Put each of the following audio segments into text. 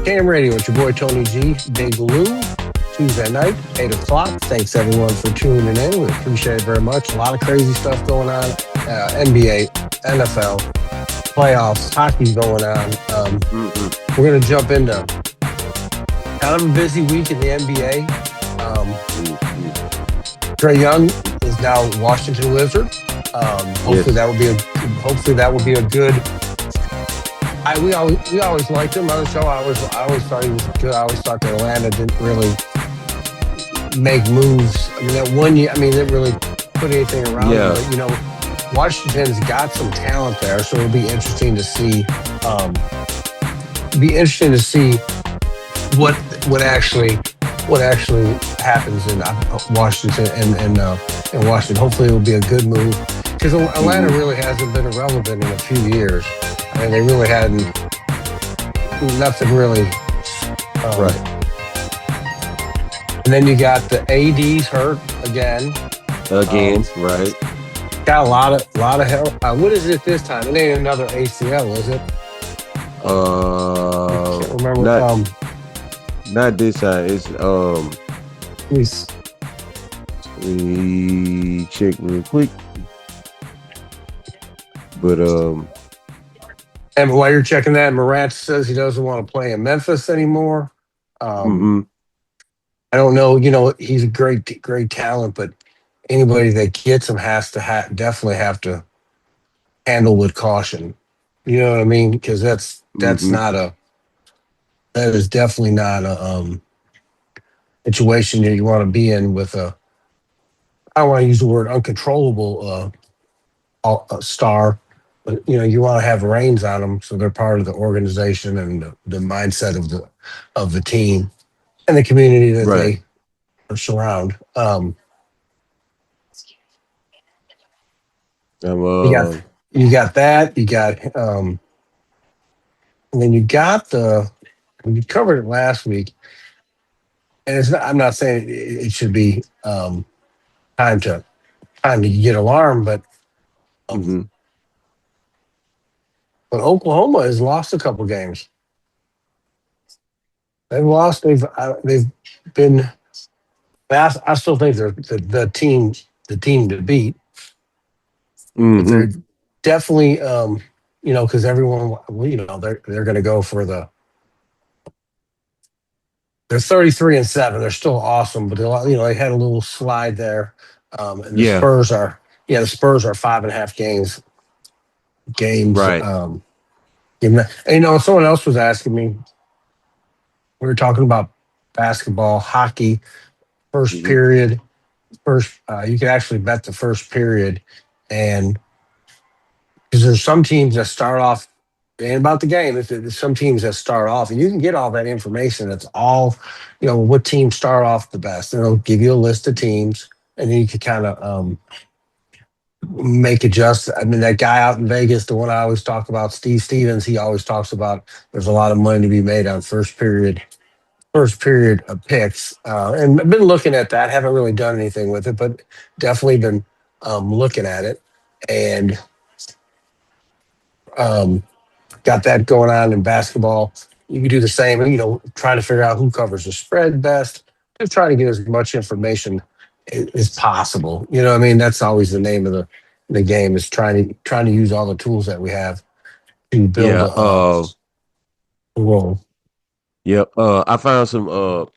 Cam Radio with your boy Tony G, Big Lou, Tuesday night, 8 o'clock. Thanks everyone for tuning in. We appreciate it very much. A lot of crazy stuff going on. NBA, NFL, playoffs, hockey going on. We're going to jump into kind of a busy week in the NBA. Trae Young is now Washington Wizard. Hopefully that will be a good. We always liked him on the show. I always thought he was good. I always thought that Atlanta didn't really make moves. I mean, that 1 year, they didn't really put anything around him. But, Washington's got some talent there, so it'll be interesting to see. What actually happens in Washington and Washington. Hopefully, it will be a good move because Atlanta really hasn't been irrelevant in a few years. I mean, they really hadn't. Nothing really. Right. And then you got the AD's hurt again. Right. Got a lot of help. What is it this time? It ain't another ACL, is it? I can't remember. Not this time. It's we check real quick. But And while you're checking that, Morant says he doesn't want to play in Memphis anymore. I don't know. He's a great talent, but anybody that gets him has to definitely have to handle with caution. You know what I mean? Because that is definitely not a situation that you want to be in with a. I don't want to use the word uncontrollable star. But you want to have reins on them, so they're part of the organization and the mindset of the team and the community that they surround. You got that. You got, and then you got we covered it last week, and it's not. I'm not saying it should be time to get alarmed, but. But Oklahoma has lost a couple games. They've lost. They've been. I still think they're the team to beat. But they're definitely, because everyone, they're going to go for the. They're 33-7. They're still awesome, but they had a little slide there. And the Spurs are 5.5 games. Right. And someone else was asking me. We were talking about basketball, hockey, first period. You can actually bet the first period, and because there's some teams that start off. It ain't about the game. There's some teams that start off, and you can get all that information. It's all, what teams start off the best. And it'll give you a list of teams, and then you can kind of make adjust. I mean, that guy out in Vegas, the one I always talk about, Steve Stevens, he always talks about there's a lot of money to be made on first period of picks. And I've been looking at that. Haven't really done anything with it, but definitely been looking at it. And got that going on in basketball. You can do the same, trying to figure out who covers the spread best. Just trying to get as much information as possible. You know what I mean? That's always the name of the game, is trying to use all the tools that we have to build a role. Yep. I found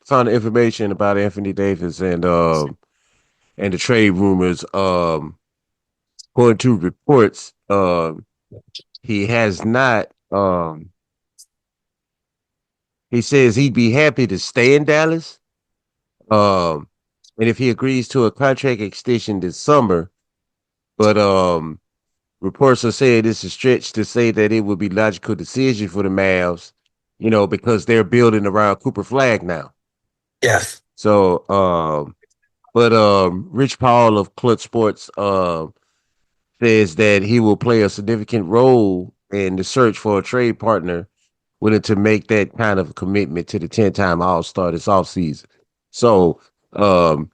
found information about Anthony Davis and the trade rumors. According to reports, he has not. He says he'd be happy to stay in Dallas. And if he agrees to a contract extension this summer, but reports are saying it's a stretch to say that it would be a logical decision for the Mavs, because they're building around Cooper Flag now. Yes. So, but Rich Paul of Clutch Sports says that he will play a significant role in the search for a trade partner willing to make that kind of commitment to the 10-time All-Star this offseason. So for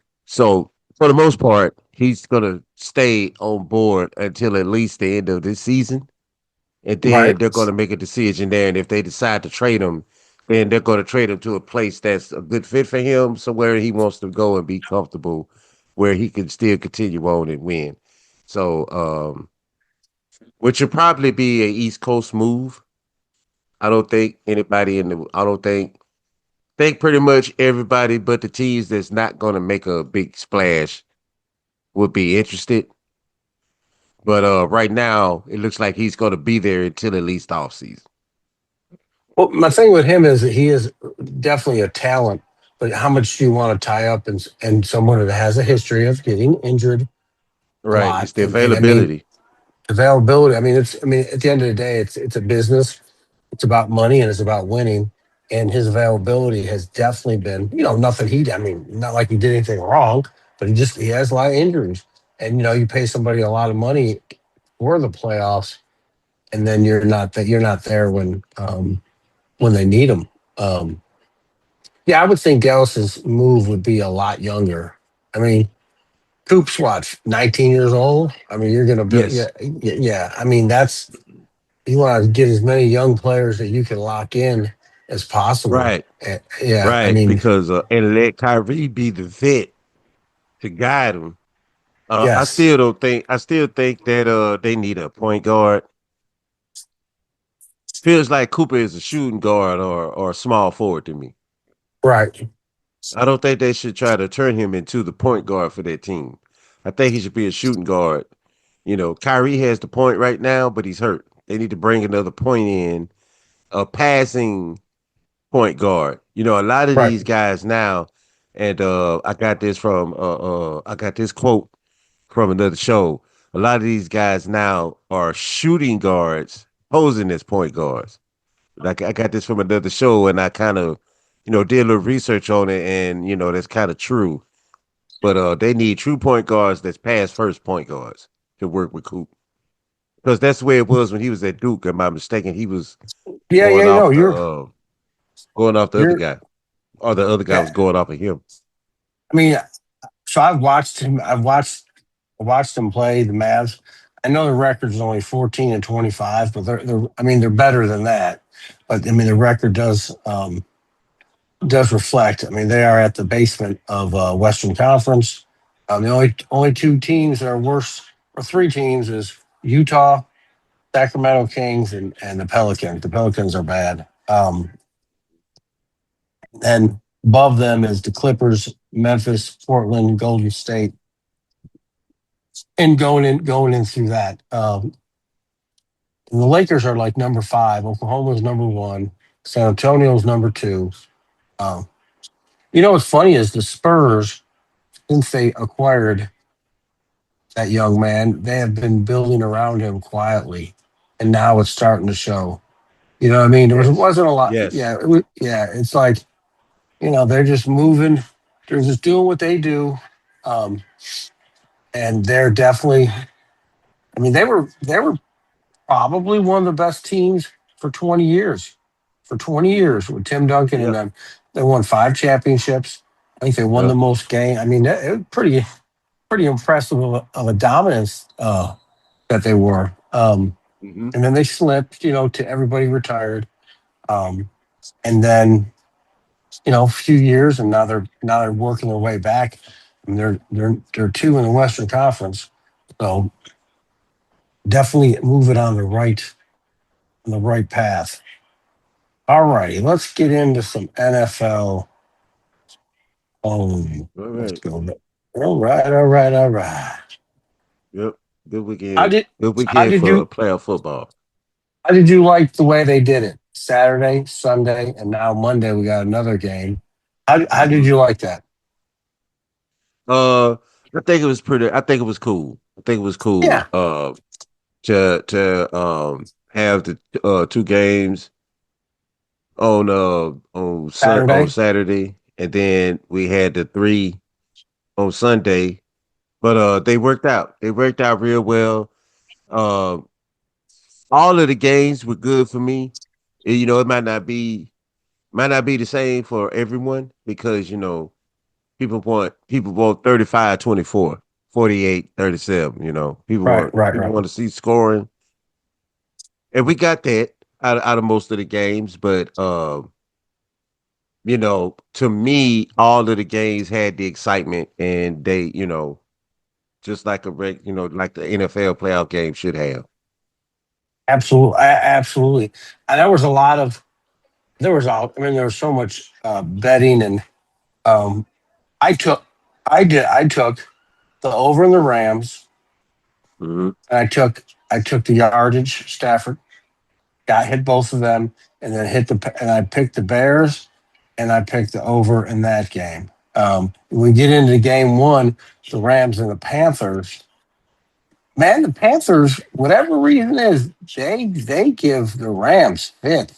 the most part, he's gonna stay on board until at least the end of this season, and then they're gonna make a decision there. And if they decide to trade him, and they're going to trade him to a place that's a good fit for him, somewhere he wants to go and be comfortable, where he can still continue on and win. So, which would probably be a East Coast move. I don't think anybody in the. I don't think pretty much everybody but the teams that's not going to make a big splash would be interested. But right now, it looks like he's going to be there until at least off season. Well, my thing with him is that he is definitely a talent, but how much do you want to tie up in someone that has a history of getting injured a Right, lot? it's the And I mean, availability. availability. I mean, at the end of the day, it's a business. It's about money and it's about winning. And his availability has definitely been, nothing I mean, not like he did anything wrong, but he has a lot of injuries. And you pay somebody a lot of money for the playoffs, and then you're not there when they need them. Um, yeah, I would think Dallas's move would be a lot younger. I mean, Coop's what, 19 years old? I mean, you're going to build, yeah, Yes, yeah. I mean, you want to get as many young players that you can lock in as possible. right, Yeah, I right. mean, Because and let Kyrie be the vet to guide him. I yes, still don't think. I still think that they need a point guard. Feels like Cooper is a shooting guard or a small forward to me. right, I don't think they should try to turn him into the point guard for their team. I think he should be a shooting guard. Kyrie has the point right now, but he's hurt. They need to bring another point in, a passing point guard. A lot of right. these guys now, and I got this quote from another show. A lot of these guys now are shooting guards posing as point guards. Like I got this from another show, and I kind of, did a little research on it, and that's kind of true. But they need true point guards that's past first point guards to work with Coop, because that's the way it was when he was at Duke. Am I mistaken? He was Yeah, going yeah, off going off the other you're, guy, or the other guy yeah. was going off of him. I mean, so I've watched him. I watched him play the Mavs. I know the record's only 14-25, but I mean, they're better than that. But I mean, the record does reflect. I mean, they are at the basement of Western Conference. The only two teams that are worse, or three teams, is Utah, Sacramento Kings, and the Pelicans. The Pelicans are bad. And above them is the Clippers, Memphis, Portland, Golden State, and going in through that. And the Lakers are like number five. Oklahoma's number one. San Antonio's number two. Um, what's funny is the Spurs, since they acquired that young man, they have been building around him quietly, and now it's starting to show. You know what I mean? Yes, Wasn't a lot. yes. Yeah, yeah. It's like they're just moving. They're just doing what they do, um, and they're definitely. I mean, they were probably one of the best teams for 20 years. For 20 years with Tim Duncan and Yep, them, they won five championships. I think they won the yep. most game. I mean, it was pretty impressive of a dominance that they were. Hmm. And then they slipped, to everybody retired. Um, and then a few years, and now they're working their way back. And they're two in the Western Conference, so definitely moving on the right path. All righty, let's get into some NFL. All Let's right. go. All right, all right, all right. Yep. Good How weekend. did Good how weekend did for you playoff football. how did you like the way they did it? Saturday, Sunday, and now Monday we got another game. How did Hmm. you like that? Uh, I think it was pretty. I think it was cool. I think it was cool. Yeah, To have the two games on Saturday. Saturday, and then we had the three on Sunday. But they worked out. They worked out real well. Uh, all of the games were good for me. It might not be the same for everyone, because people want 35-24, 48-37. People Right, want right, people right. want to see scoring, and we got that out of most of the games. But To me, all of the games had the excitement, and they, just like like the NFL playoff game should have. Absolutely, absolutely. And there was a lot of there was all. I mean, there was so much betting, and um, I took, I took the over in the Rams, Hmm. and I took the yardage. Stafford got hit both of them, and then and I picked the Bears, and I picked the over in that game. We get into game one, the Rams and the Panthers. Man, the Panthers, whatever reason is, they give the Rams fits.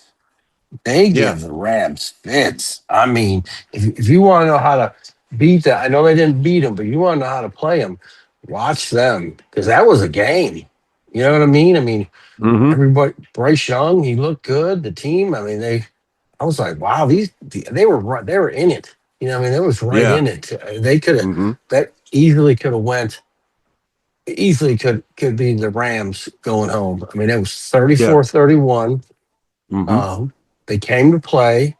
They Yeah. give the Rams fits. I mean, if you want to know how to beat that, I know they didn't beat them, but you want to know how to play them, watch them because that was a game. You know what I mean? I mean, Hmm. everybody, Bryce Young, he looked good. The team, I mean, I was like, wow, they were in it. You know, I mean, they was right Yeah. in it. They could have Hmm. that easily could be the Rams going home. I mean, it was Yeah. 34-31. Hmm. Um, they came to play.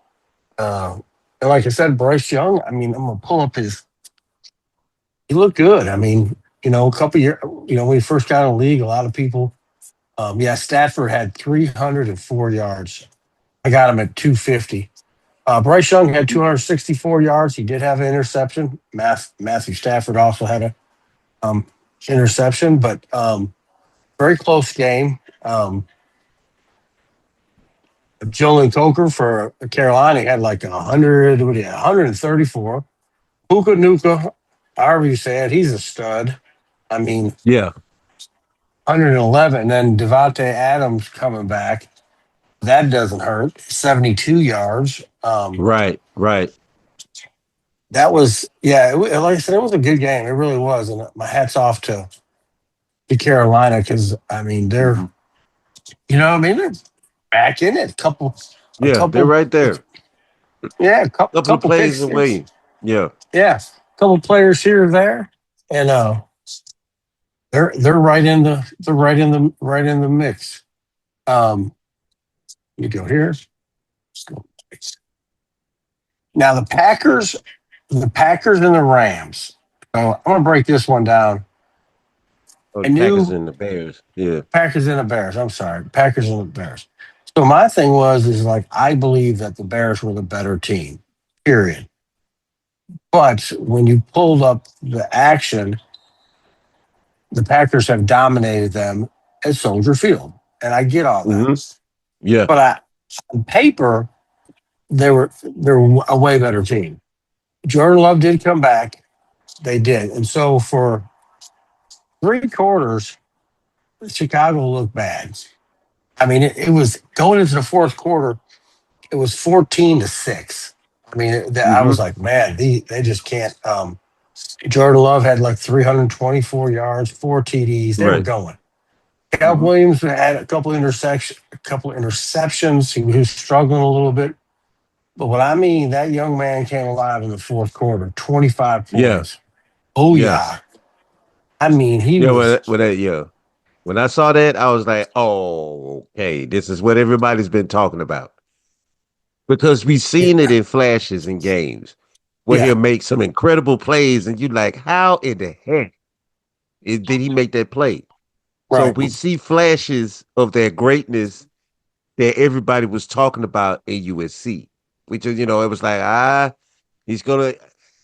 Uh, and like I said, Bryce Young, I mean, I'm gonna pull up he looked good. I mean, a couple years, when he first got in the league, a lot of people, yeah, Stafford had 304 yards. I got him at 250. Bryce Young had 264 yards. He did have an interception. Matthew Stafford also had a um, interception, but very close game. Jalen Coker for Carolina had like 100, what do you, 134. Puka Nuka, however you say it, he's a stud. I mean, Yeah. 111. And then Devontae Adams coming back. That doesn't hurt. 72 yards. Right. Right. That was, yeah, like I said, it was a good game. It really was. And my hat's off to Carolina because, I mean, Hmm. I mean, they're back in it. A Yeah. They're couple, right there. yeah, Couple of couple plays picks. away. Yeah. Yeah, a couple players here or there. And they're right in the mix. Um, you go here. Now the Packers and the Rams. So I'm gonna break this one down. Oh, I the Packers knew and the Bears. Yeah. Packers and the Bears. I'm sorry, Packers and the Bears. So my thing is like I believe that the Bears were the better team. Period. But when you pulled up the action, the Packers have dominated them at Soldier Field, and I get all that. Hmm. Yeah. But on paper, they're a way better team. Jordan Love did come back. They did. And so for three quarters, Chicago looked bad. I mean, it was going into the fourth quarter, it was 14-6. I mean, I Hmm. was like, man, they just can't. Jordan Love had like 324 yards, four TDs. They were Right. going. Cal Hmm. Williams had a couple interceptions. He was struggling a little bit. But what I mean, that young man came alive in the fourth quarter, 25 Yeah. points. Oh, yeah. Yes. I mean, he Yeah. was, Yeah. When I saw that, I was like, "Oh, okay, this is what everybody's been talking about." Because we've seen it in flashes in games where yeah, he'll make some incredible plays, and you like, how in the heck did he make that play? So right, we see flashes of their greatness that everybody was talking about in USC, which is, it was like, he's gonna.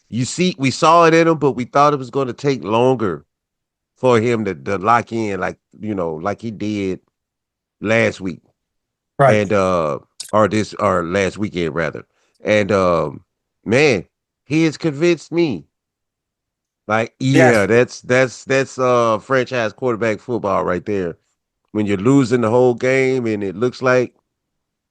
You see, we saw it in him, but we thought it was going to take longer for him to lock in, like he did last week right. and or last weekend rather. And man, he has convinced me. Like, yeah, Yes. that's franchise quarterback football right there. When you're losing the whole game and it looks like,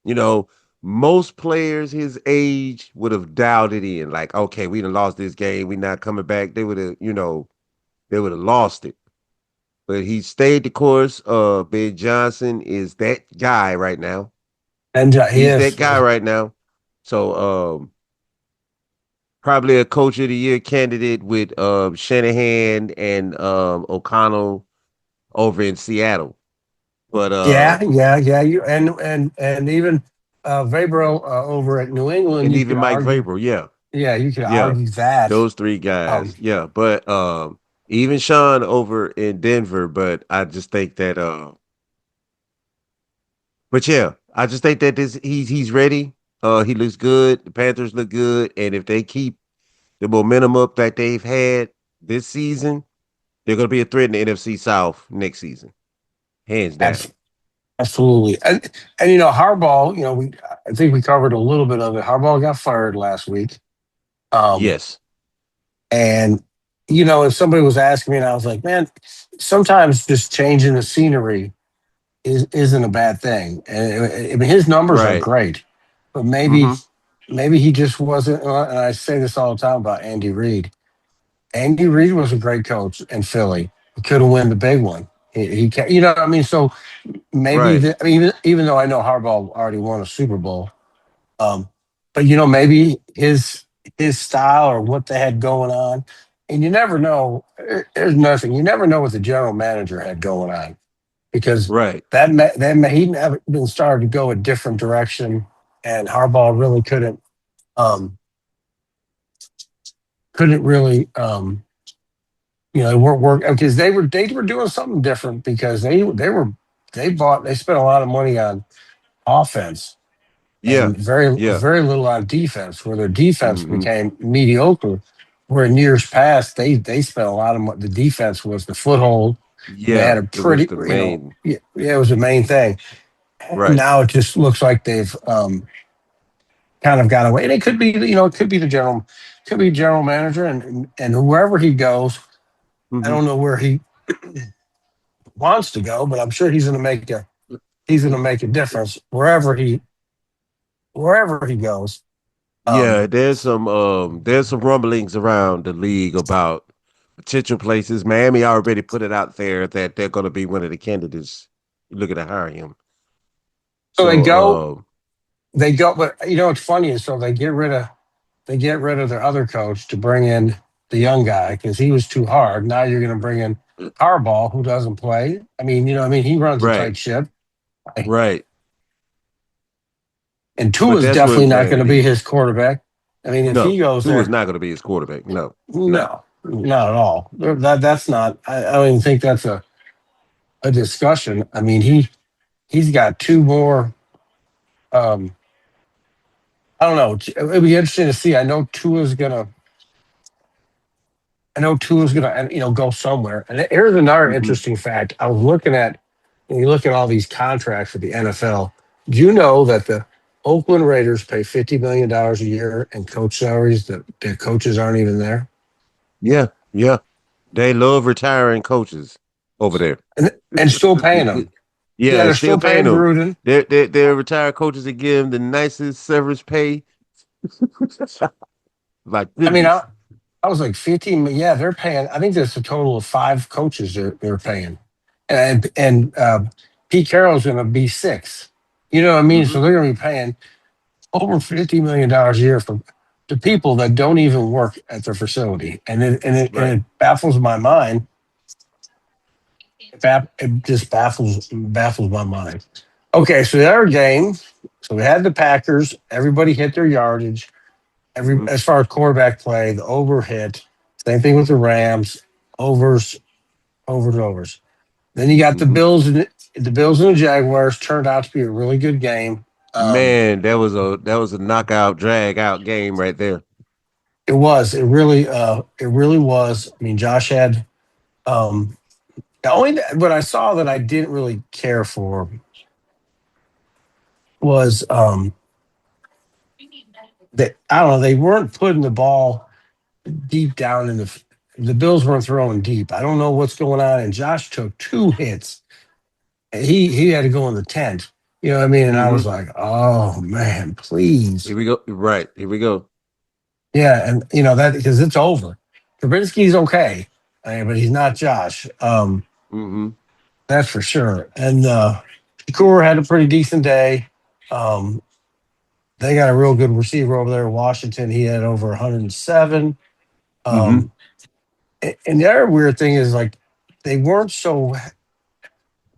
you know, most players his age would have dialed it in. Like, okay, we done lost this game, we not coming back. They would have, they would have lost it. But he stayed the course. Ben Johnson is that guy right now. And he He's that is. guy right now. So probably a coach of the year candidate with Shanahan and O'Connell over in Seattle. But Yeah, yeah, yeah. You and even Vabro over at New England, and you could even Mike argue, Vrabel. Yeah, yeah, you could yeah, argue that. those three Um, guys. Yeah, but even Sean over in Denver. But I just think that but yeah, I just think that this he's ready. He looks good. The Panthers look good, and if they keep the momentum up that they've had this season, they're going to be a threat in the NFC South next season, hands down. abs- absolutely. And Harbaugh, I think we covered a little bit of it. Harbaugh got fired last week. Um, Yes, and if somebody was asking me, and I was like, man, sometimes just changing the scenery isn't a bad thing. And I mean, his numbers are right. great, but maybe Mm-hmm. maybe he just wasn't. And I say this all the time about Andy Reid. Andy Reid was a great coach in Philly. He could have won the big one. He can, what I mean. So maybe Right, I mean, even though I know Harbaugh already won a Super Bowl, um, but maybe his style or what they had going on, and you never know. There's nothing. You never know what the general manager had going on because right. he never been started to go a different direction, and Harbaugh really um, couldn't really work because they were doing something different because they spent a lot of money on offense Yeah, and very yeah. very little on defense, where their defense Mm-hmm. became mediocre. Where in years past they spent a lot of money. The defense was the foothold, and they had Yeah, a it was pretty the main. yeah, it was the main thing. Right. Now it just looks like they've kind of got away. And it could be it could be general manager and whoever he goes. I Mm-hmm. don't know where he wants to go, but I'm sure he's going to make a difference wherever he goes. Yeah, Um, there's some rumblings around the league about potential places. Miami already put it out there that they're going to be one of the candidates looking to hire him. so So, they go, but what's funny is so they get rid of their other coach to bring in the young guy because he was too hard. Now you're going to bring in Harbaugh, who doesn't play. I mean, he runs a right, tight ship, right. and Tua But is that's definitely what not going to be Miami his quarterback. I mean, if he No, goes Tua is there, not going to be his quarterback. No, no. no, not at all. That's not. I don't even think that's a discussion. I mean, he's got two more. Um, I don't know. It'd be interesting to see. I know Tua's gonna go somewhere. And here's another Hmm. interesting fact. I was looking at when you look at all these contracts with the NFL. Do you know that the Oakland Raiders pay $50 million a year in coach salaries that their coaches aren't even there, Yeah, yeah. They love retiring coaches over there. and still paying them? Yeah, Yeah, and they're still still paying paying them. Gruden. They're retired coaches that give them the nicest severance pay. My I mean, goodness. I was like 15. Yeah, they're paying. I think there's a total of five coaches they're paying, and Pete Carroll's going to be six. You know what I mean? Hmm. So they're going to be paying over $50 million a year for to people that don't even work at their facility, and Right. it baffles my mind. It just baffles my mind. Okay, so the other game. So we had the Packers. Everybody hit their yardage. Hmm. As far as quarterback play, the over hit. Same thing with the Rams. Overs, overs. Then you got the Hmm. Bills and the Jaguars turned out to be a really good game. Um, Man, that was a knockout, drag out game right there. it was. It really was. I mean, Josh had the only what I saw that I didn't really care for was that I don't know, they weren't putting the ball deep down in the Bills weren't throwing deep. I don't know what's going on. And Josh took two hits. He had to go in the tent. You know what I mean? And I was Hmm. like, oh man, please. Here we go. Right. Here we go. Yeah, and that because it's over. Trubisky's okay, but he's not Josh. Hmm. That's for sure. And Shakur had a pretty decent day. Um, they got a real good receiver over there in Washington. He had over 107. Hmm. Um, and the other weird thing is like they weren't so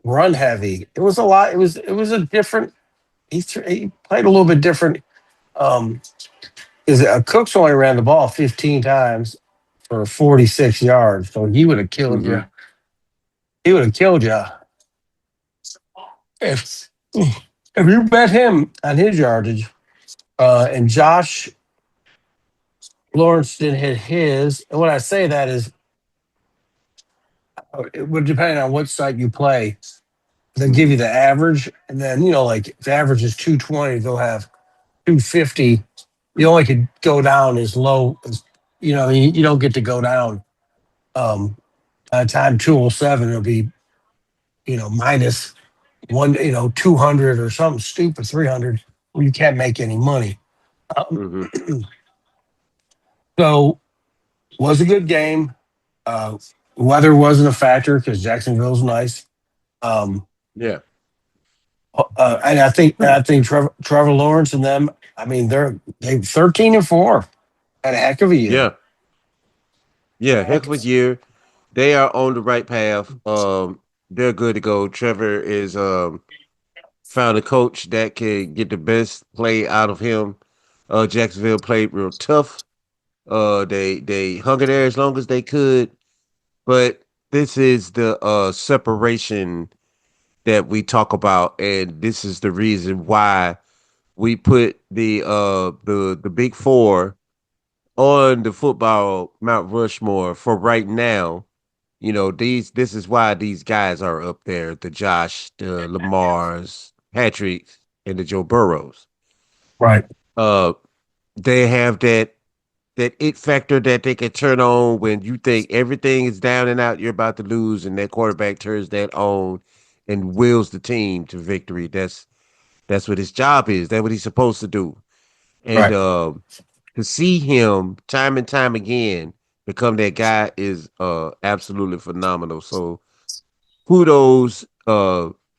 run heavy. It was a lot. It was a different. he played a little bit different. Um, is Cooks only ran the ball 15 times for 46 yards, so he would have killed you. Mm-hmm. He would have killed you if you bet him on his yardage. And Josh Lawrence didn't hit his. And when I say that is, it would depend on what site you play. They'll give Mm-hmm. you the average, and then like if the average is 220, they'll have 250. You only could go down as low as you don't get to go down. Um, by the time 207, it'll be minus one, 200 or something stupid, 300, where you can't make any money. Um, Mm-hmm. so was a good game. Uh, Weather wasn't a factor because Jacksonville's nice. Um, Yeah. and I think Trevor Lawrence and them. I mean, they 13-4, had a heck of a year. Yeah. Yeah. Heck of a year. They are on the right path. They're good to go. Trevor is found a coach that can get the best play out of him. Jacksonville played real tough. They hung in there as long as they could, but this is the separation that we talk about, and this is the reason why we put the big four on the football Mount Rushmore for right now. This is why these guys are up there: the Josh, the Lamars, Patricks, and the Joe Burrows. Right. Uh, they have that it factor that they can turn on when you think everything is down and out, you're about to lose, and that quarterback turns that on and wills the team to victory. That's what his job is. That's what he's supposed to do. And Right. to see him time and time again become that guy is absolutely phenomenal. So kudos,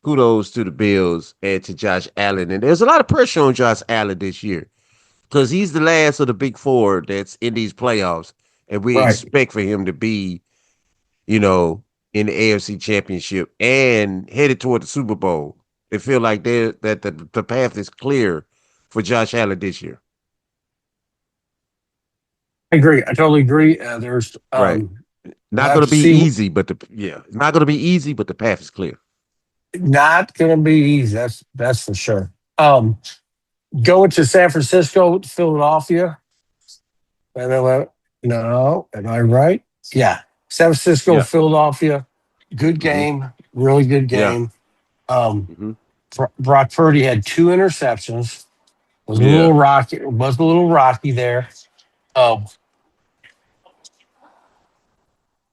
kudos to the Bills and to Josh Allen. And there's a lot of pressure on Josh Allen this year because he's the last of the big four that's in these playoffs, and we Right. expect for him to be, you know, in the AFC Championship and headed toward the Super Bowl. They feel like the path is clear for Josh Allen this year. I agree. I totally agree. There's Right. we'll Not have going to to be see. easy, but it's not going to be easy, but the path is clear. Not going to be easy. That's for sure. Going to San Francisco, Philadelphia. And then no, am I right? Yeah, San Francisco, Yeah. Philadelphia. Good Hmm. game. Really good Yeah. game. Um, Hmm. Brock Purdy had two interceptions. Was a Yeah. little rocky. Was a little rocky there. Um,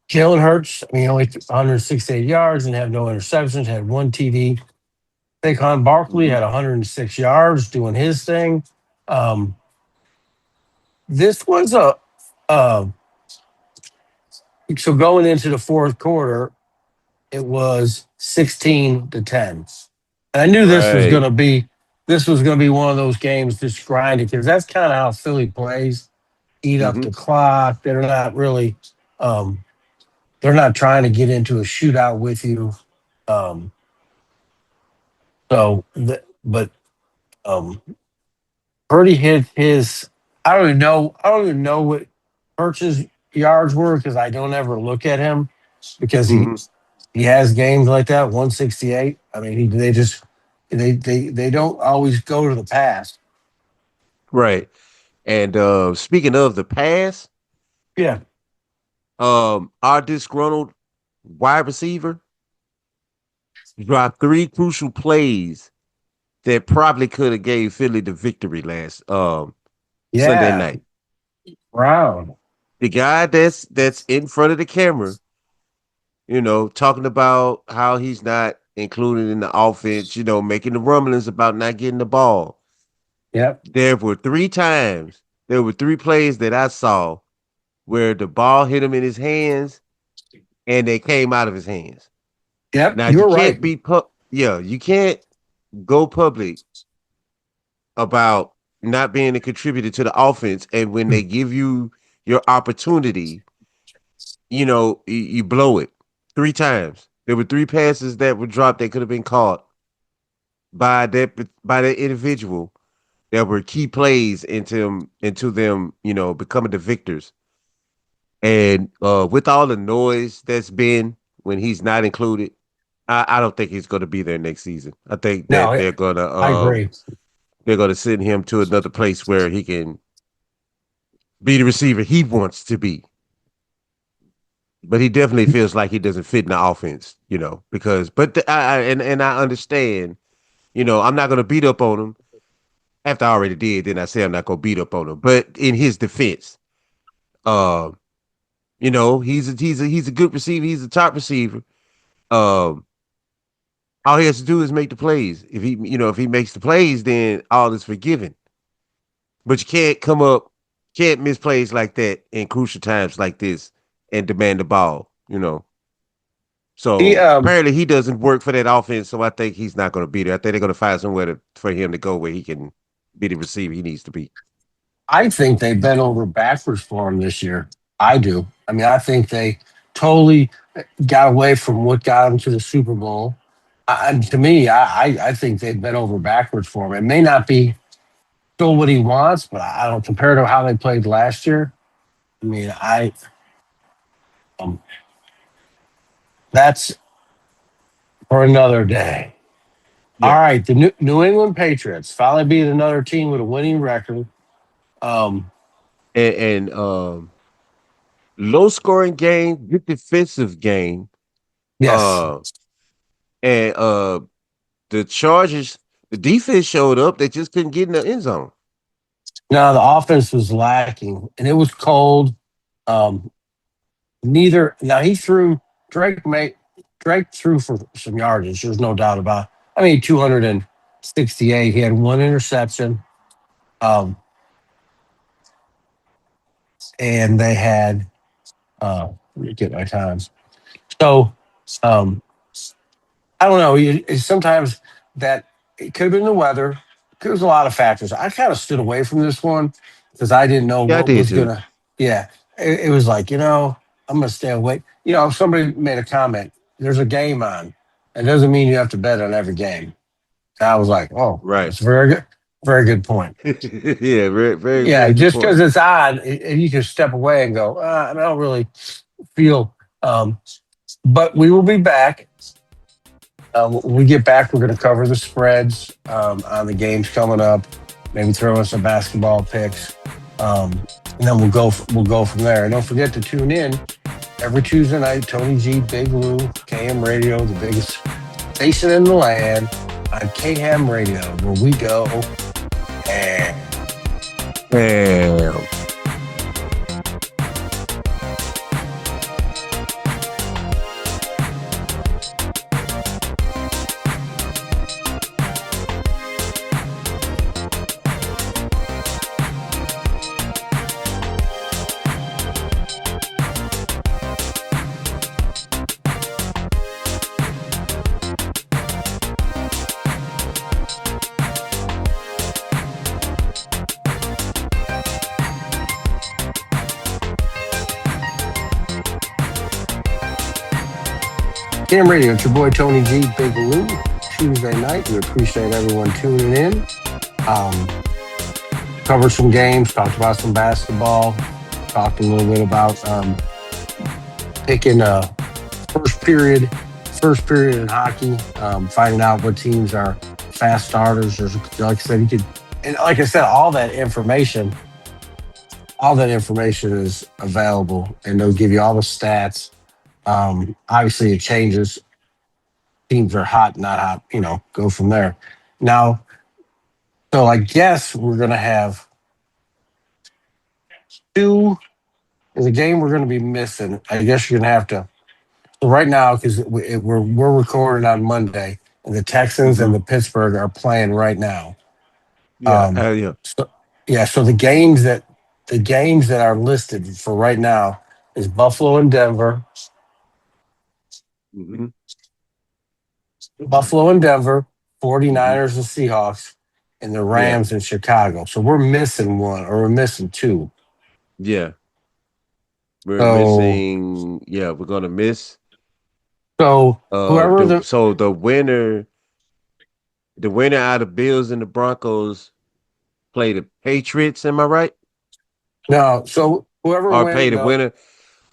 Jalen Hurts, I mean, only 168 yards and have no interceptions. Had one TD. Saquon Barkley Hmm. had 106 yards doing his thing. Um, this was a uh, so going into the fourth quarter, it was 16-10. And I knew Right. this was going to be one of those games just grinding because that's kind of how Philly plays. Eat up Hmm. the clock. Um, they're not trying to get into a shootout with you. Um, but um, Purdy hit his. I don't even know. I don't even know what Purch's yards were because I don't ever look at him because Hmm. he has games like that 168. I mean, they just they don't always go to the pass. Right. And speaking of the pass, Yeah, our disgruntled wide receiver dropped three crucial plays that probably could have gave Philly the victory last Sunday yeah, night. Brown. The guy that's in front of the camera, talking about how he's not included in the offense, making the rumblings about not getting the ball. Yep, There were three plays that I saw where the ball hit him in his hands and they came out of his hands. yep. Now you You're right. can't you can't go public about not being a contributor to the offense, and when they give you your opportunity, you blow it three times. There were three passes that were dropped that could have been caught by that individual that were key plays into them, becoming the victors. And with all the noise that's been when he's not included, I don't think he's going to be there next season. I think No, that I agree. they're gonna send him to another place where he can be the receiver he wants to be. But he definitely feels like he doesn't fit in the offense, because and I understand, I'm not gonna beat up on him after I already did. Then I say I'm not gonna beat up on him. But in his defense, uh, he's a good receiver. He's a top receiver. Um, all he has to do is make the plays. If he makes the plays, then all is forgiven. But you can't miss plays like that in crucial times like this and demand the ball. He So apparently he doesn't work for that offense, so I think he's not going to be there. I think they're going to find somewhere for him to go where he can be the receiver he needs to be. I think they bent over backwards for him this year. I do. I mean, I think they totally got away from what got them to the Super Bowl. And to me, I think they've bent over backwards for him. It may not be still what he wants, but I don't compare to how they played last year. I mean, um, that's for another day. All Yeah, right, the New England Patriots finally beat another team with a winning record. Um, and low scoring game, good defensive game. yes. Uh, and the Chargers, the defense showed up. They just couldn't get in the end zone. Now the offense was lacking, and it was cold. Um, neither now he threw Drake threw for some yardage. There's no doubt about it. I mean, 268. He had one interception. Um, and they had let me get my times. So um I don't know. Sometimes that it could have been the weather. There's a lot of factors. I kind of stood away from this one because I didn't know Yeah, I what did was too. gonna. Yeah, it was like I'm gonna stay away. If somebody made a comment, there's a game on. It doesn't mean you have to bet on every game. And I was like, oh, Right. that's very good point. Yeah, very, very, Yeah, very good just because point. it's on, you can step away and go. I don't really feel. But we will be back. When we get back, we're going to cover the spreads on the games coming up. Maybe throw in some basketball picks, and then we'll go from there. And don't forget to tune in every Tuesday night. Tony G, Big Lou, KM Radio, the biggest station in the land on KM Radio, where we go and Damn. KM Radio. It's your boy Tony G, Big Lou. Tuesday night. We appreciate everyone tuning in. Um, Covered some games, talked about some basketball, talked a little bit about picking first period, first period in hockey, finding out what teams are fast starters. There's, like I said, you could, and like I said, all that information is available, and they'll give you all the stats. Obviously, it changes. Teams are hot, not hot. Go from there. Now, so I guess we're gonna have two. The game we're going to be missing. I guess you're going to have to. So right now, because we're recording on Monday, and the Texans and Hmm. the Pittsburgh are playing right now. Yeah, Um, yeah. so yeah, so the games that are listed for right now is Buffalo and Denver, Hmm. Buffalo and Denver, Hmm. 49ers and Seahawks, and the Yeah, Rams and Chicago. So we're missing one, or we're missing two. yeah. We're So missing. Yeah, we're gonna miss. so whoever the So the winner. The winner out of Bills and the Broncos play the Patriots. Am I right? No, so whoever Or play wins, the no, winner?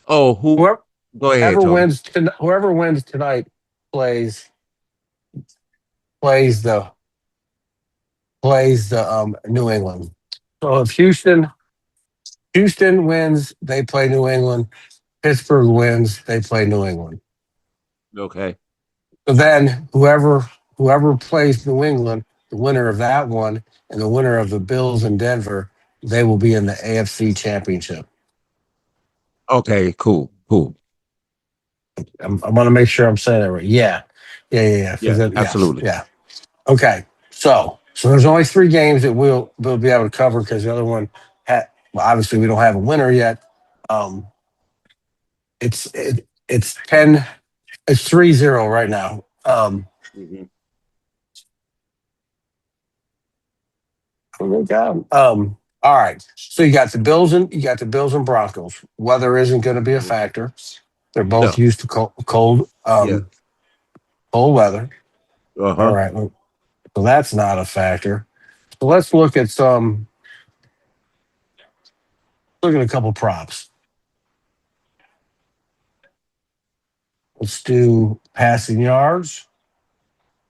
Oh, who? whoever Go ahead, Toby. whoever wins tonight plays plays the New England. So if Houston wins, they play New England. Pittsburgh wins, they play New England. Okay. So then whoever plays New England, the winner of that one and the winner of the Bills in Denver, they will be in the AFC Championship. Okay. Cool. Cool. I want to make sure I'm saying that right. Yeah. Yeah. Yeah, Absolutely. yeah. Okay. So there's only three games that we'll be able to cover because the other one well, obviously we don't have a winner yet. Um, it's 10. It's 3-0 right now. Hmm. Oh my God. All right. So you got the Bills and Broncos. Weather isn't going to be a Hmm. factor. They're both No. used to Yeah. cold weather. Uh All huh. right. Well, so that's not a factor. So let's look at look at a couple props. Let's do passing yards.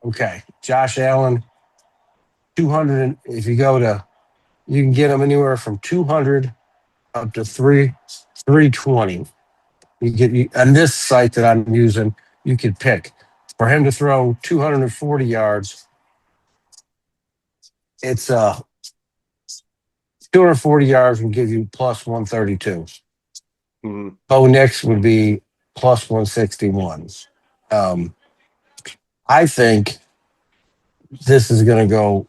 Okay. Josh Allen, 200. If you go to, you can get him anywhere from 200 up to 320. You get on this site that I'm using, you could pick for him to throw 240 yards. It's 240 yards will give you plus 132. Hmm. Bo Nix would be plus 161. Um, I think this is going to go.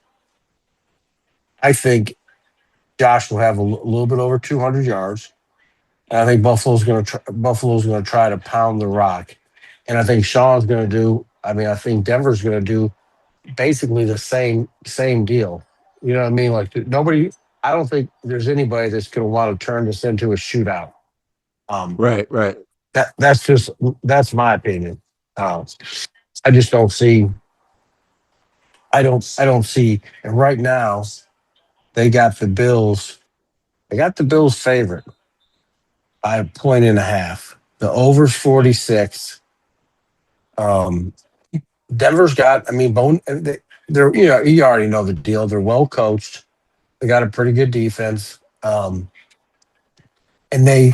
I think Josh will have a little bit over 200 yards. And I think Buffalo's going to try to pound the rock. And I think Sean's going to do. I mean, I think Denver's going to do basically the same deal. You know what I mean? Like nobody. I don't think there's anybody that's going to want to turn this into a shootout. Um, Right. Right. that's my opinion. I just don't see. I don't see. And right now they got the Bills. They got the Bills favorite by a point and a half. The over's 46. Um, Denver's got. I mean, they're you already know the deal. They're well coached. They got a pretty good defense. And they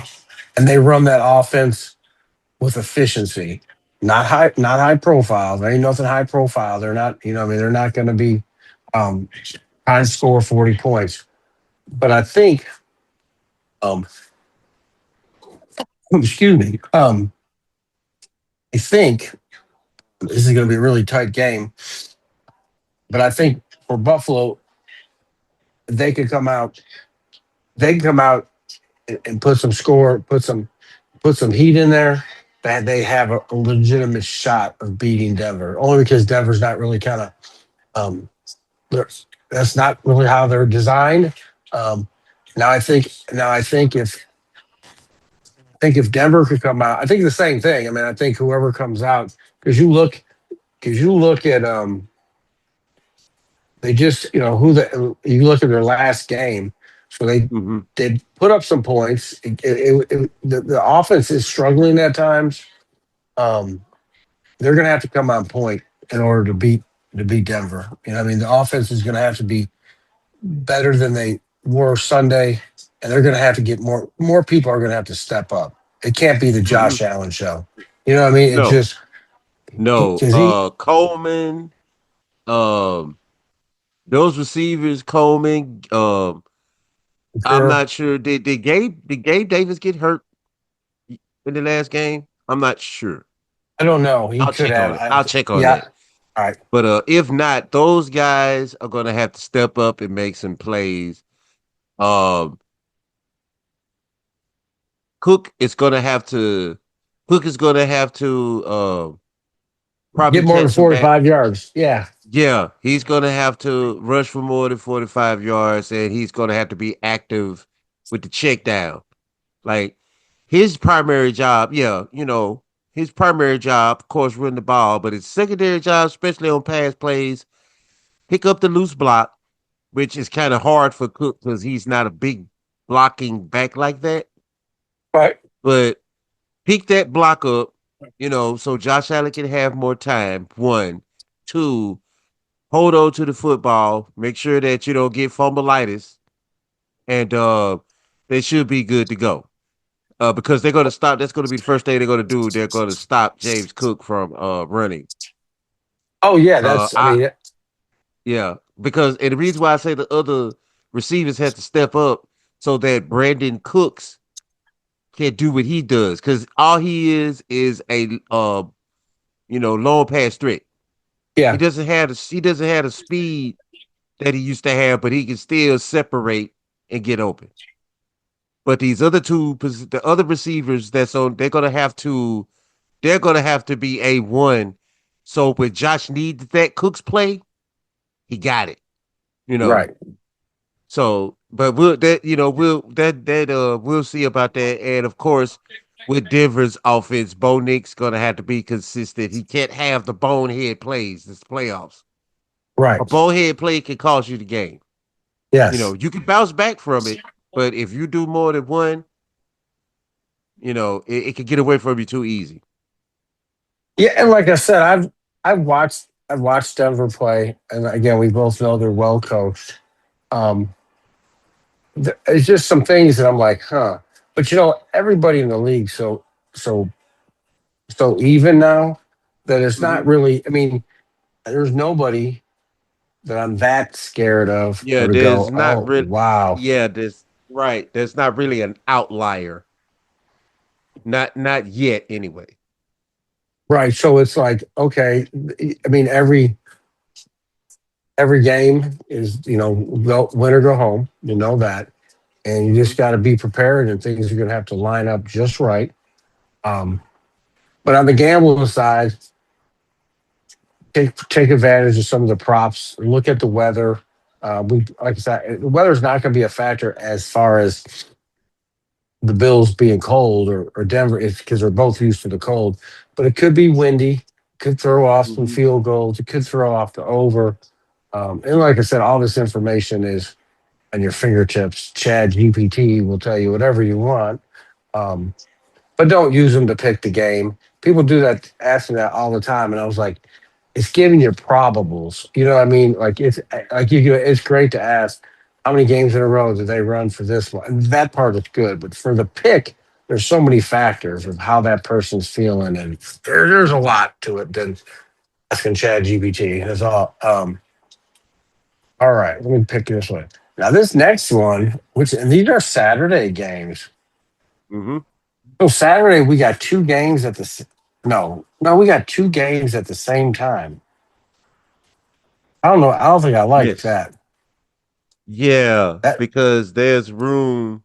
run that offense with efficiency. Not high profile. There ain't nothing high profile. They're not, I mean, they're not gonna be um trying to score 40 points. But I think um excuse me. I think this is gonna be a really tight game, but I think for Buffalo, they could come out, they can come out and put some heat in there that they have a legitimate shot of beating Denver. Only because Denver's not really kind of um, that's not really how they're designed. Um, now I think if Denver could come out, I think the same thing. I mean, I think whoever comes out because you look at they just you look at their last game, so Hmm. they put up some points. The offense is struggling at times. Um, they're going to have to come on point in order to beat Denver. I mean, the offense is going to have to be better than they were Sunday, and they're going to have to get more people are going to have to step up. It can't be the Hmm. Josh Allen show. You know what I mean? It No. just No. because he Coleman. Um. Those receivers, Coleman. I'm sure. not sure. Did Gabe Davis get hurt in the last game? I'm not sure. I don't know. He I'll could check have. on it. I'll check on Yeah. that. All right. But if not, those guys are gonna have to step up and make some plays. Um, Cook is gonna have to. Cook is gonna have to probably Get more than catch some back. 45 yards. Yeah. Yeah, he's gonna have to rush for more than 45 yards, and he's gonna have to be active with the check down. Like his primary job, yeah, his primary job, of course, running the ball, but his secondary job, especially on pass plays, pick up the loose block, which is kind of hard for Cook because he's not a big blocking back like that. Right. But pick that block up, so Josh Allen can have more time. One, two, hold on to the football. Make sure that you don't get fumbleitis, and they should be good to go. Because they're going to stop. That's going to be the first thing they're going to do. They're going to stop James Cook from running. Oh yeah, I I mean, Yeah, because and the reason why I say the other receivers had to step up so that Brandon Cooks can do what he does, because all he is a long pass threat. He yeah, doesn't have the speed that he used to have, but he can still separate and get open. But these other the other receivers that's on, they're gonna have to be A1. So when Josh needs that Cooks play, he got it. You know. right. So, but we'll see about that. And of course, with Denver's offense, Bo Nick's gonna have to be consistent. He can't have the bonehead plays. It's playoffs. A Right. bonehead play can cost you the game. Yes. You can bounce back from it, but if you do more than one, it can get away from you too easy. Yeah, and like I said, I've watched Denver play, and again, we both know they're well coached. Um, it's just some things that I'm like, huh. But everybody in the league so so even now that it's not Hmm. really. I mean, there's nobody that I'm that scared of Yeah, or to there's go, not oh really. wow, Yeah, there's right. There's not really an outlier. Not yet, anyway. right. So it's like, okay. I mean, every game is go win or go home. You know that, and you Hmm. just got to be prepared, and things are going to have to line up just right. Um, but on the gambling side, take advantage of some of the props. Look at the weather. We like I said, the weather's not going to be a factor as far as the Bills being cold or Denver is because they're both used to the cold. But it could be windy. Could throw off some Hmm. field goals. It could throw off the over. And like I said, all this information is on your fingertips. Chad GPT will tell you whatever you want. Um, but don't use them to pick the game. People do that, ask me that all the time, and I was like, it's giving you probables. You know what I mean? Like it's great to ask how many games in a row did they run for this one. And that part is good, but for the pick, there's so many factors of how that person's feeling, and there's a lot to it than asking Chad GPT. That's all. All right, let me pick this one. Now this next one, which and these are Saturday games. Hmm. So Saturday we got two games at the no, we got two games at the same time. I don't know. I don't think I like Yes. that. Yeah, That because there was room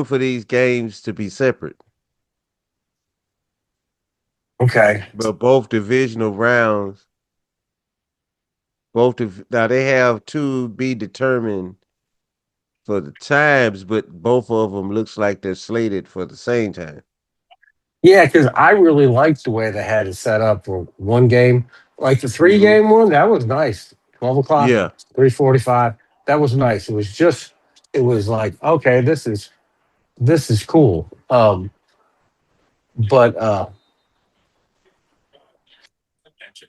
for these games to be separate. okay. But both divisional rounds, now they have to be determined for the times, but both of them looks like they're slated for the same time. Yeah, because I really liked the way they had it set up for one game. Like the three Hmm. game one, that was nice. 12 o'clock, Yeah. 3:45. That was nice. It was like, okay, this is cool. But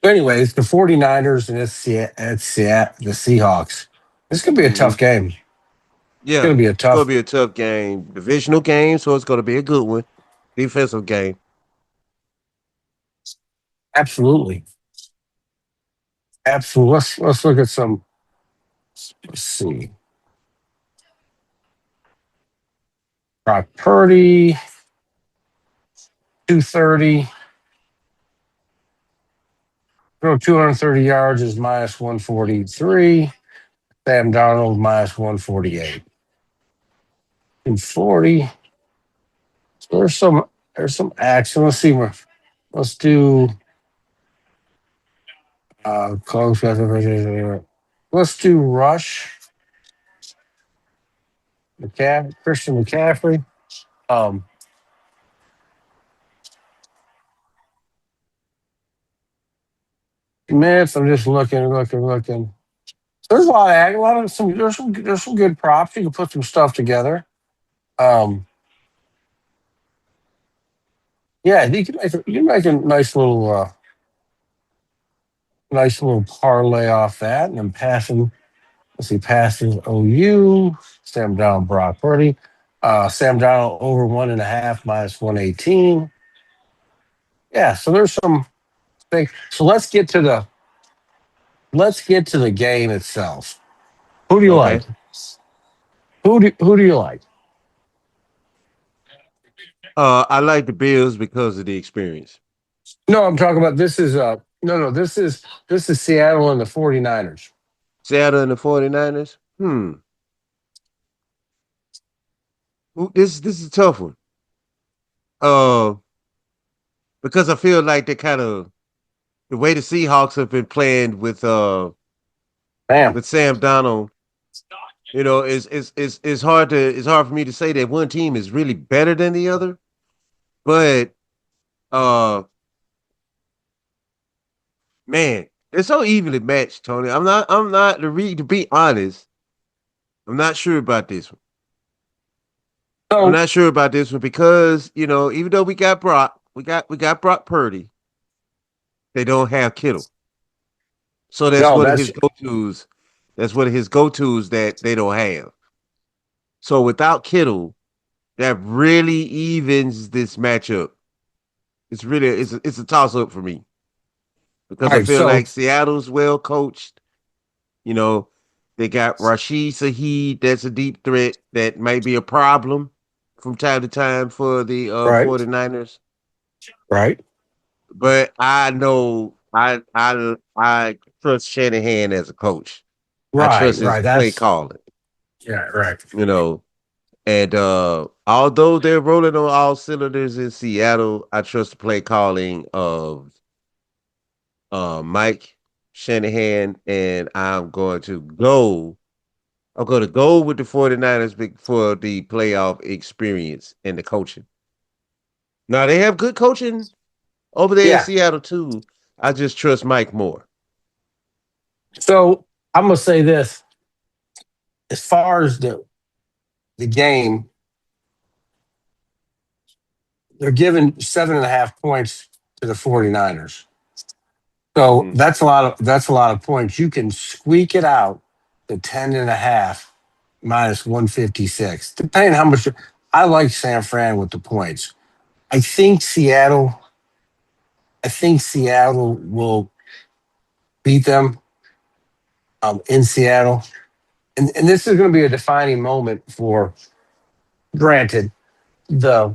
anyways, the 49ers and the Seahawks. This could be a Hmm. tough game. It's Yeah. gonna be a It's gonna tough, be a tough game. Divisional game, so it's gonna be a good one. Defensive game. absolutely. Absolutely. Let's look at some. Let's see. Brock Purdy, 230. Throw 230 yards is minus 143. Sam Darnold minus 148. 240. So there's some action. Let's see. Let's do close. Let's do Rush. Christian McCaffrey. Um, minutes. I'm just looking. There's a lot of a lot of some there's some good props. You can put some stuff together. Um, yeah, you can make a nice little parlay off that, and then passing. Let's see, passes OU. Sam Donald, Brock Purdy. Sam Donald over 1.5 minus 118. Yeah, so there's some things. So let's get to the game itself. Who do you like? Okay. Who do you like? I like the Bills because of the experience. No, I'm talking about this is Seattle and the 49ers. Seattle and the 49ers. This is a tough one. Uh, because I feel like they kind of the way the Seahawks have been playing Bam. with Sam Donald. It's hard for me to say that one team is really better than the other. But uh, man, it's so evenly matched, Tony. I'm not to be honest. I'm not sure about this one. I'm So not sure about this one because even though we got Brock, we got Brock Purdy, they don't have Kittle. So that's no, one of that's his go tos. That's one of his go tos that they don't have. So without Kittle, that really evens this matchup. It's a toss up for me all because I right. feel So like Seattle's well coached. You know, they got Rashid Saheed. That's a deep threat that might be a problem from time to time for the right, 49ers. right, But I know I trust Shanahan as a coach. I trust his right. play That's calling, yeah, right, you know. And although they're rolling on all cylinders in Seattle, I trust the play calling of Mike Shanahan, and I'm going to go with the 49ers for the playoff experience and the coaching. Now, they have good coaching over there in yeah. Seattle, too. I just trust Mike more. So I'm gonna say this: as far as the game, they're giving 7.5 points to the 49ers. So Hmm. that's a lot of points. You can squeak it out to 10.5 minus 156, depending how much. I like San Fran with the points. I think Seattle. I think Seattle will beat them in Seattle, and this is going to be a defining moment for. Granted, the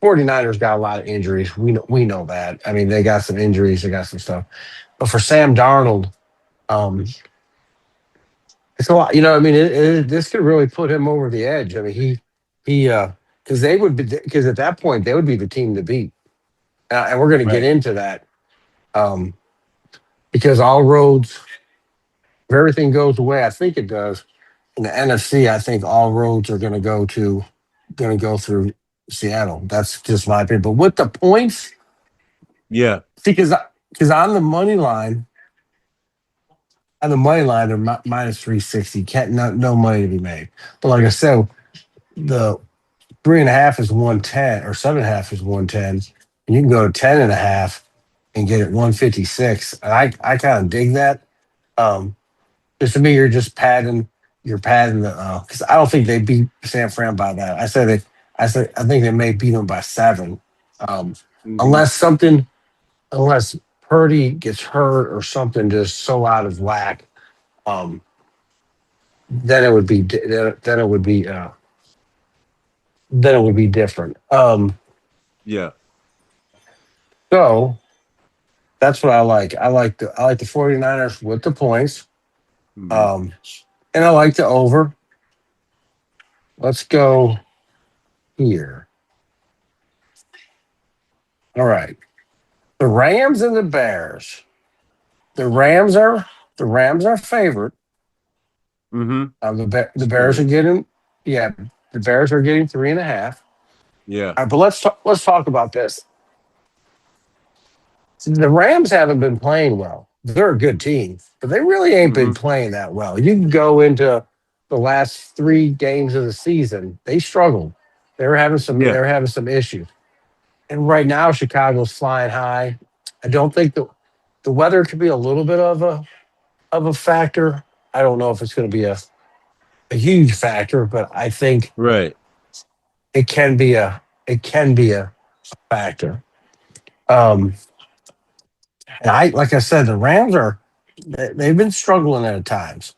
49ers got a lot of injuries. We know that. I mean, they got some injuries. They got some stuff. But for Sam Darnold, um, it's a lot. I mean, this could really put him over the edge. I mean, because they would be because at that point they would be the team to beat, and we're going to get Right. into that um, because all roads, if everything goes away, I think it does in the NFC. I think all roads are going to go through Seattle. That's just my opinion. But with the points, Yeah. because on the money line, they're minus 360. Can't no money to be made. But like I said, the 3.5 is 110 or 7.5 is 110, and you can go to 10.5 and get it 156. And I kind of dig that. Um, just to me, you're padding the because I don't think they beat San Fran by that. I think they may beat them by 7, um, Hmm. unless Purdy gets hurt or something just so out of whack. Um, then it would be different. Yeah. So that's what I like. I like the 49ers with the points. Hmm. Um, and I like the over. Let's go here. All right. The Rams and the Bears. The Rams are the Rams are favorite. Hmm. The Bears are Experience. getting yeah, the Bears are getting 3.5. Yeah. All right, but let's talk about this. The Rams haven't been playing well. they're a good team, but they really ain't been Mm-hmm. playing that well. You can go into the last 3 games of the season; they struggled. They Yeah. were having some issues, and right now Chicago's flying high. I don't think the weather could be a little bit of a factor. I don't know if it's going to be a huge factor, but I think Right. it can be a factor. Um, and I like I said, the Rams they've been struggling at times.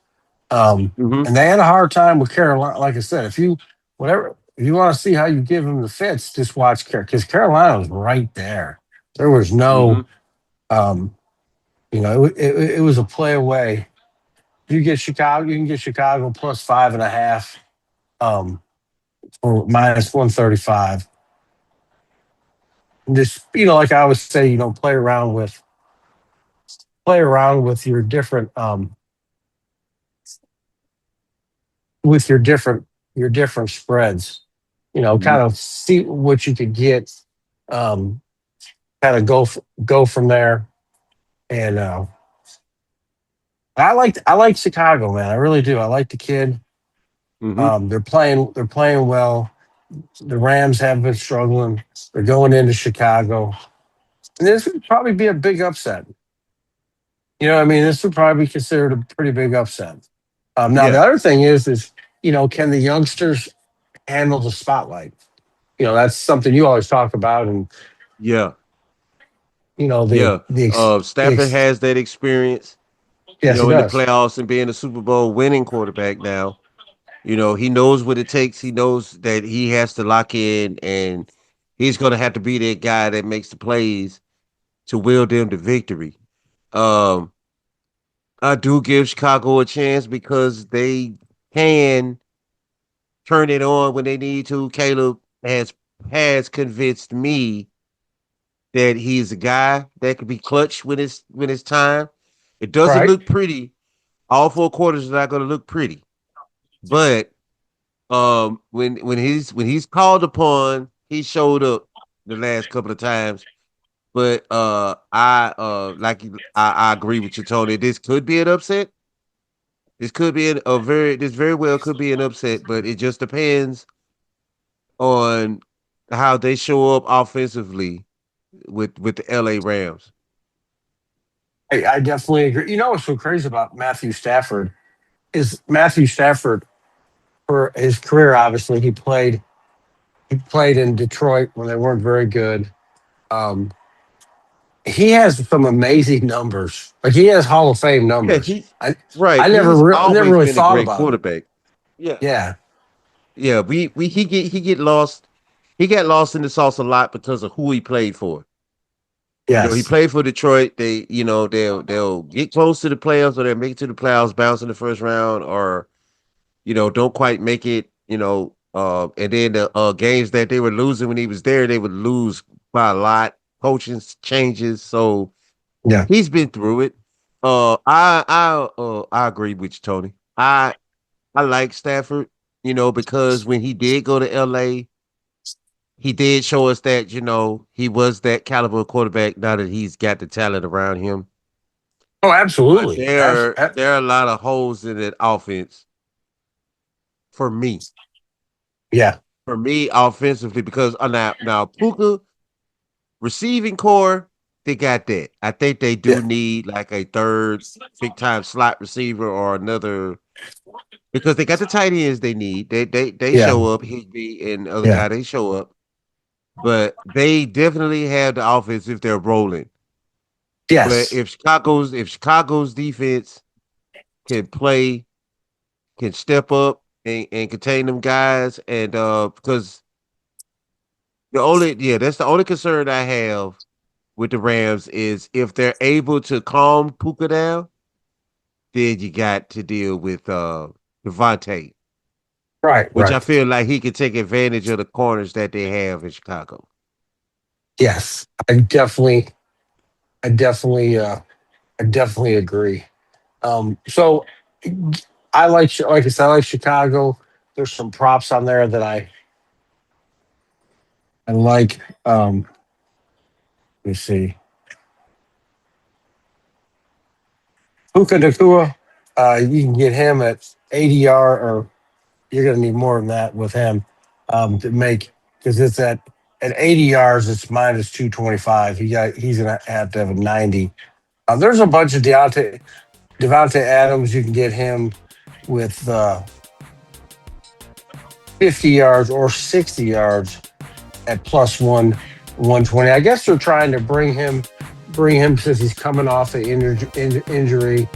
Mm-hmm. And they had a hard time with Carolina. Like I said, if you want to see how you give them the fits, just watch because Carolina was right there. There was Mm-hmm. no, um, it was a play away. You get Chicago, you can get Chicago plus 5.5, or minus 135. And just like I always say, play around with your different spreads. Mm-hmm. Kind of see what you could get. Um, Kind of go from there. And I like Chicago, man. I really do. I like the kid. Mm-hmm. They're playing well. The Rams have been struggling. They're going into Chicago. And this would probably be a big upset. I mean, this would probably be considered a pretty big upset. Now the Yeah. other thing is, can the youngsters handle the spotlight? That's something you always talk about, and Yeah. the Yeah. the Stafford has that experience, yes, he in the does. playoffs and being a Super Bowl winning quarterback now. He knows what it takes. He knows that he has to lock in and he's gonna have to be that guy that makes the plays to will them to victory. Um, I do give Chicago a chance because they can turn it on when they need to. Caleb has convinced me that he's a guy that could be clutch when it's time. It doesn't Right. look pretty. All 4 quarters are not going to look pretty, but when he's called upon, he showed up the last couple of times. But I agree with you, Tony. This could be an upset. This very well could be an upset, but it just depends on how they show up offensively with the LA Rams. I definitely agree. What's so crazy about Matthew Stafford is Matthew Stafford for his career. Obviously, he played in Detroit when they weren't very good. Um, he has some amazing numbers. Like he has Hall of Fame Yeah, numbers. he's right. He's I never always really been a thought great about him. quarterback. Yeah. Yeah. Yeah, we he get lost. He got lost in the sauce a lot because of who he played for. He Yes. played for Detroit. They'll get close to the playoffs or they'll make it to the playoffs, bounce in the first round, or don't quite make it. And then the games that they were losing when he was there, they would lose by a lot. Coaching changes, so Yeah. he's been through it. I agree with you, Tony. I like Stafford, because when he did go to LA, he did show us that, he was that caliber quarterback now that he's got the talent around him. Oh, But absolutely. there are a lot of holes in that offense for me. Yeah. For me, offensively, because now Puka receiving core, they got that. I think they Yeah. do need like a third big time slot receiver or another because they got the tight ends they need. They Yeah. show up. Higby and the other Yeah. guy they show up, but they definitely have the offense if they're rolling. But Yes. if Chicago's defense can play, can step up and contain them guys, and because that's the only concern I have with the Rams is if they're able to calm Puka down, then you got to deal with Devontae, Right. which I Right. feel like he can take advantage of the corners that they have in Chicago. Yes. I definitely, I definitely agree. So like I said, I like Chicago. There's some props on there that I like. Let me see. Puka Nakua, you can get him at 80 yard, or you're going to need more than that with him to make, because it's at 80 yards, it's minus 225. He's going to have a 90. There's a bunch of Devontae Adams. You can get him with 50 yards or 60 yards at plus 120. I guess they're trying to bring him since he's coming off the injury,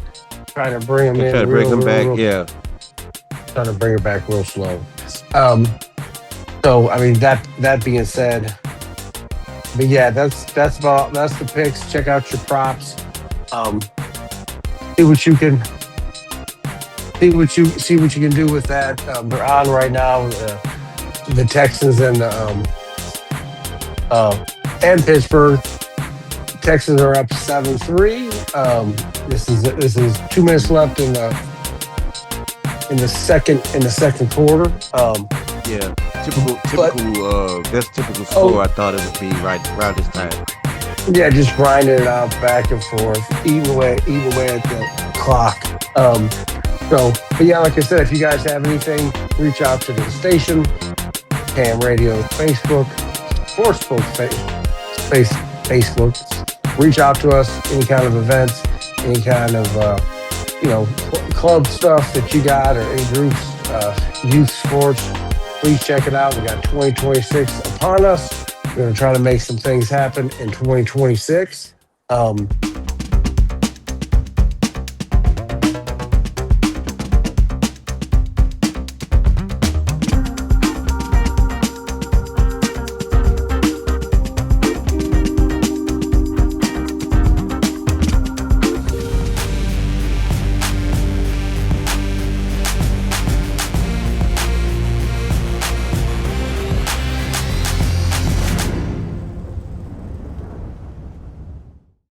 trying to bring him And try in to bring real, him real, back. real, Yeah. trying to bring it back real slow. Um, so I mean that being said, but yeah, that's the picks. Check out your props. Um, see what you can see what you can do with that. They're on right now. The Texans and Pittsburgh. Texans are up 7-3. This is 2 minutes left in the second quarter. Yeah. But That's typical oh score. I thought it would be right around this time. yeah, just grinding it out back and forth, eating away at the clock. But yeah, like I said, if you guys have anything, reach out to the station, Cam Radio Facebook, Sports Facebook. Reach out to us, any kind of events, any kind of club stuff that you got, or any groups, youth sports. Please check it out. We got 2026 upon us. We're going to try to make some things happen in 2026.